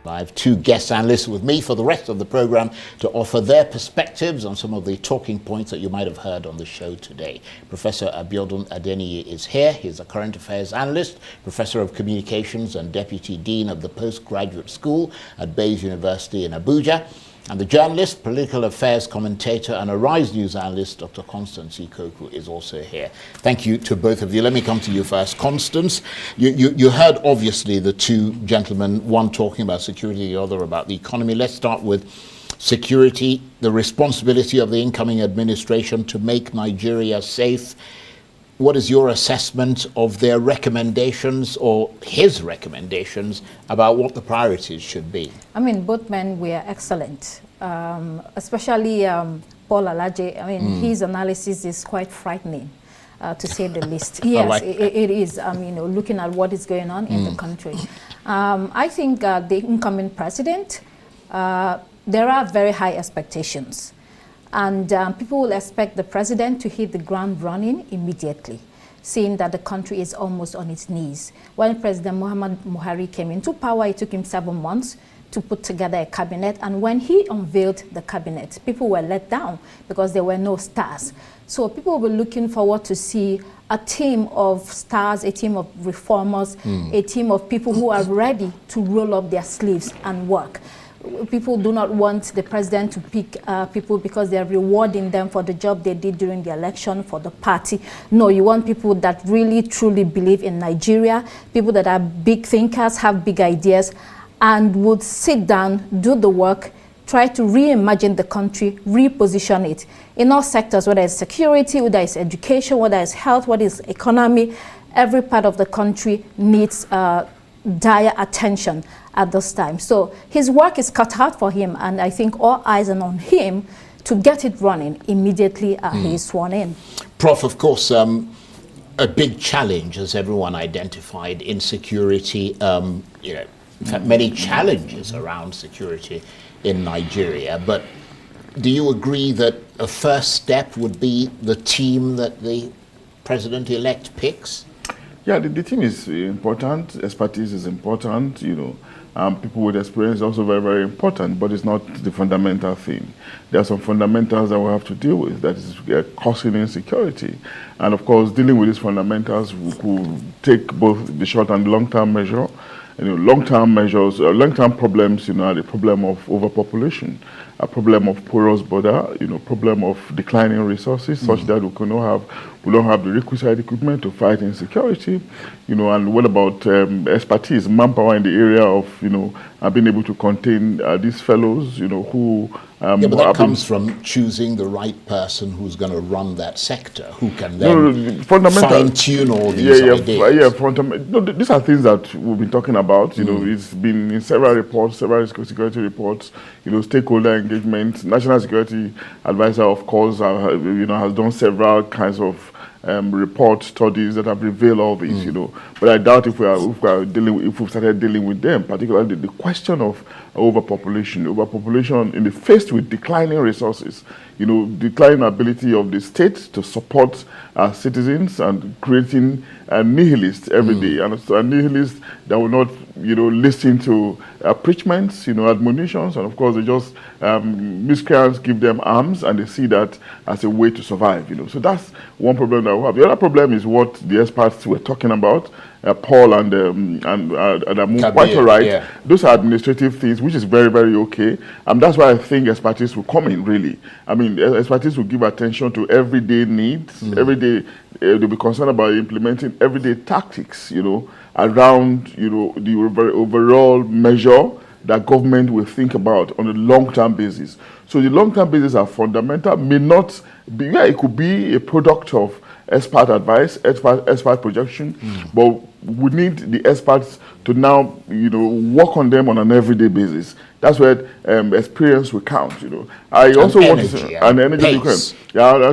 I have two guest analysts with me for the rest of the program to offer their perspectives on some of the talking points that you might have heard on the show today. Professor Abiodun Adeniyi is here. He's a current affairs analyst, professor of communications and deputy dean of the postgraduate school at Bayes University in Abuja. And the journalist, political affairs commentator and Arise News analyst, Dr. Constance Ikokwu, is also here. Thank you to both of you. Let me come to you first. Constance, you heard obviously the two gentlemen, one talking about security, the other about the economy. Let's start with security, the responsibility of the incoming administration to make Nigeria safe. What is your assessment of their recommendations or his recommendations about what the priorities should be? I mean, both men were excellent, especially Paul Alaje. I mean, his analysis is quite frightening, to say the least. Yes, like it is. I mean, looking at what is going on in the country. I think the incoming president, there are very high expectations. And people will expect the president to hit the ground running immediately, seeing that the country is almost on its knees. When President Muhammad Buhari came into power, it took him 7 months to put together a cabinet. And when he unveiled the cabinet, people were let down because there were no stars. So people were looking forward to see a team of stars, a team of reformers, a team of people who are ready to roll up their sleeves and work. People do not want the president to pick people because they're rewarding them for the job they did during the election for the party. No, you want people that really, truly believe in Nigeria, people that are big thinkers, have big ideas, and would sit down, do the work, try to reimagine the country, reposition it in all sectors, whether it's security, whether it's education, whether it's health, whether it's economy. Every part of the country needs dire attention at this time. So his work is cut out for him, and I think all eyes are on him to get it running immediately he is sworn in. Prof, of course, a big challenge, as everyone identified, insecurity, you know, in fact, many challenges around security in Nigeria. But do you agree that a first step would be the team that the president-elect picks? Yeah, the team is important. Expertise is important, you know. People with experience is also very, very important, but it's not the fundamental thing. There are some fundamentals that we have to deal with, that is causing insecurity. And of course, dealing with these fundamentals will take both the short and long-term measure. You know, long-term measures, long-term problems, you know, are the problem of overpopulation, a problem of porous border, you know, problem of declining resources, such that we don't have the requisite equipment to fight insecurity, you know. And what about expertise, manpower in the area of, you know, being able to contain these fellows, you know, who yeah, but that comes from choosing the right person who's going to run that sector, who can then fine-tune all these ideas. These are things that we've been talking about. You know, it's been in several reports, several security reports. You know, stakeholder engagement. National Security Advisor, of course, you know, has done several kinds of report studies that have revealed all this, you know. But I doubt if we've started dealing with them, particularly the question of overpopulation in the faced with declining resources, you know, declining ability of the state to support citizens, and creating nihilists every day, and nihilists that will not, you know, listen to preachments, you know, admonitions, and of course they just miscreants give them arms, and they see that as a way to survive, you know. So that's one problem that we have. The other problem is what the experts were talking about. Paul and Amu, quite all right. Yeah. Those are administrative things, which is very, very okay. And that's why I think expertise will come in, really. I mean, expertise will give attention to everyday needs, everyday, they'll be concerned about implementing everyday tactics, you know, around, you know, the overall measure that government will think about on a long-term basis. So the long-term basis are fundamental, may not be, yeah, it could be a product of expert advice, expert projection, but we need the experts to now, you know, work on them on an everyday basis. That's where experience will count, you know. I also want to say, and energy, yeah, and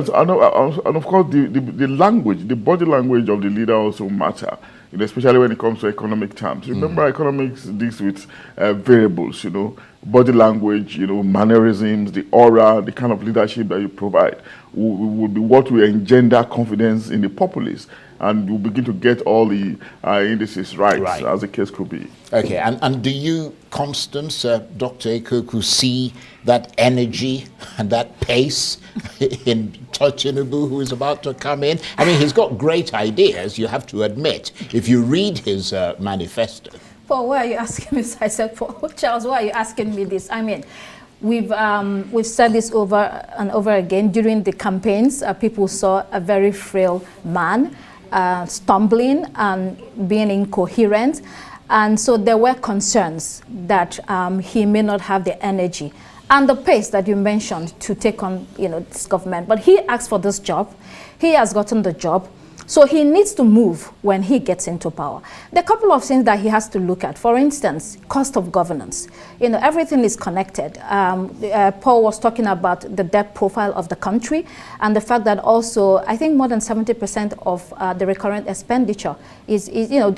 of course the language, the body language of the leader also matter, you know, especially when it comes to economic terms. Remember, economics deals with variables, you know, body language, you know, mannerisms, the aura, the kind of leadership that you provide would be what will engender confidence in the populace. and we'll begin to get all the indices right, as the case could be. Okay, and do you, Constance, Dr. Ikokwu, see that energy and that pace in Tinubu, who is about to come in? I mean, he's got great ideas, you have to admit, if you read his manifesto. Paul, why are you asking me? I said, Paul, Charles, why are you asking me this? I mean, we've said this over and over again during the campaigns. People saw a very frail man stumbling and being incoherent. And so there were concerns that he may not have the energy and the pace that you mentioned to take on, this government. But he asked for this job. He has gotten the job. So he needs to move when he gets into power. There are a couple of things that he has to look at. For instance, cost of governance. Everything is connected. Paul was talking about the debt profile of the country and the fact that also, I think more than 70% of the recurrent expenditure is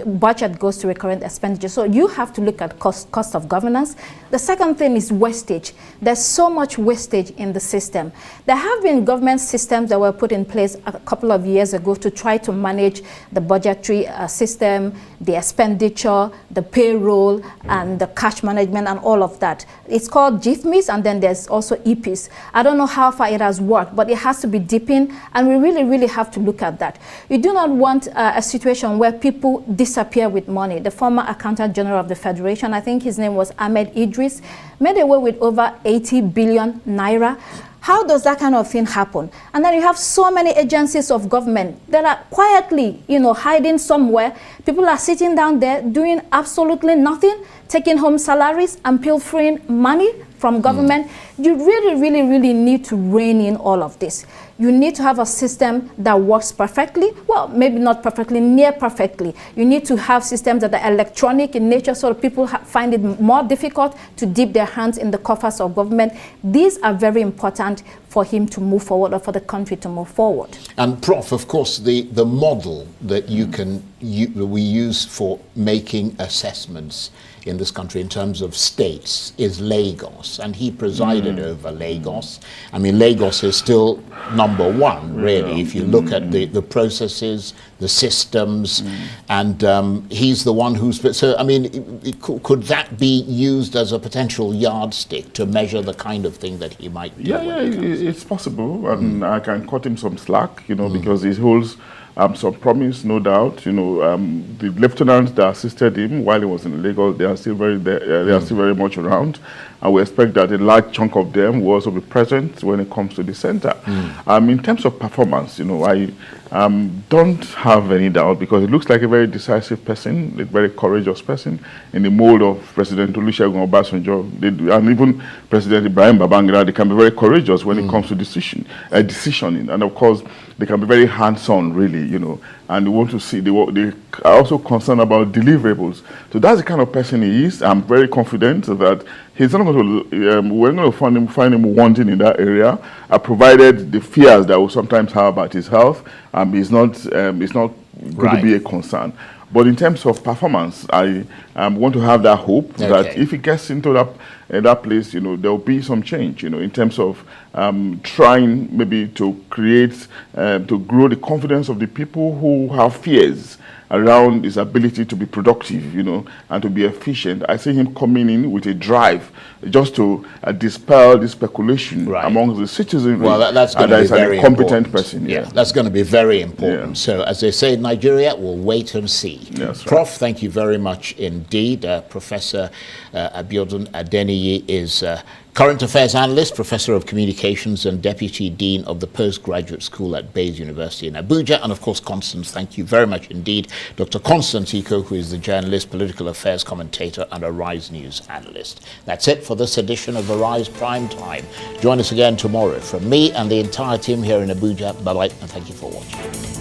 budget goes to recurrent expenditure. So you have to look at cost of governance. The second thing is wastage. There's so much wastage in the system. There have been government systems that were put in place a couple of years ago to try to manage the budgetary system, the expenditure, the payroll, and the cash management, and all of that. It's called GIFMIS, and then there's also EPIS. I don't know how far it has worked, but it has to be deepened, and we really, really have to look at that. You do not want a situation where people disappear with money. The former Accountant General of the Federation, I think his name was Ahmed Idris, made away with over 80 billion naira. How does that kind of thing happen? And then you have so many agencies of government that are quietly, hiding somewhere. People are sitting down there doing absolutely nothing, taking home salaries and pilfering money from government. You really, really, really need to rein in all of this. You need to have a system that works perfectly. Well, maybe not perfectly, near perfectly. You need to have systems that are electronic in nature so that people find it more difficult to dip their hands in the coffers of government. These are very important for him to move forward or for the country to move forward. And Prof, of course, the model that we use for making assessments in this country in terms of states is Lagos, and he presided over Lagos. I mean, Lagos is still number one, really, if you look at the processes, the systems, and he's the one who's... So, I mean, could that be used as a potential yardstick to measure the kind of thing that he might do? Yeah, it's possible, and I can cut him some slack, because he holds some promise, no doubt. The lieutenants that assisted him while he was in Lagos, they are still they are still very much around, and we expect that a large chunk of them will also be present when it comes to the center. In terms of performance, I don't have any doubt, because it looks like a very decisive person, a very courageous person, in the mold of President Olusegun Obasanjo, and even President Ibrahim Babangida. They can be very courageous when it comes to decisioning, and of course they can be very hands-on, really, and they want to see, they are also concerned about deliverables. So that's the kind of person he is. I'm very confident that he's not going to, we're going to find him wanting in that area, provided the fears that we sometimes have about his health is not going to be a concern. But in terms of performance, I want to have that hope that if he gets into that place, there will be some change, in terms of trying maybe to create, to grow the confidence of the people who have fears around his ability to be productive, and to be efficient. I see him coming in with a drive just to dispel the speculation among the citizens. Well, that's going to be very a competent person. Yeah, that's going to be very important. So, as they say in Nigeria, we'll wait and see. Yes, Prof, thank you very much indeed. Professor Abiodun Adeniyi is Current Affairs Analyst, Professor of Communications and Deputy Dean of the Postgraduate School at Bayes University in Abuja. And of course, Constance, thank you very much indeed. Dr. Constance Ikokwu, who is the journalist, political affairs commentator and Arise News analyst. That's it for this edition of Arise Prime Time. Join us again tomorrow. From me and the entire team here in Abuja, bye-bye and thank you for watching.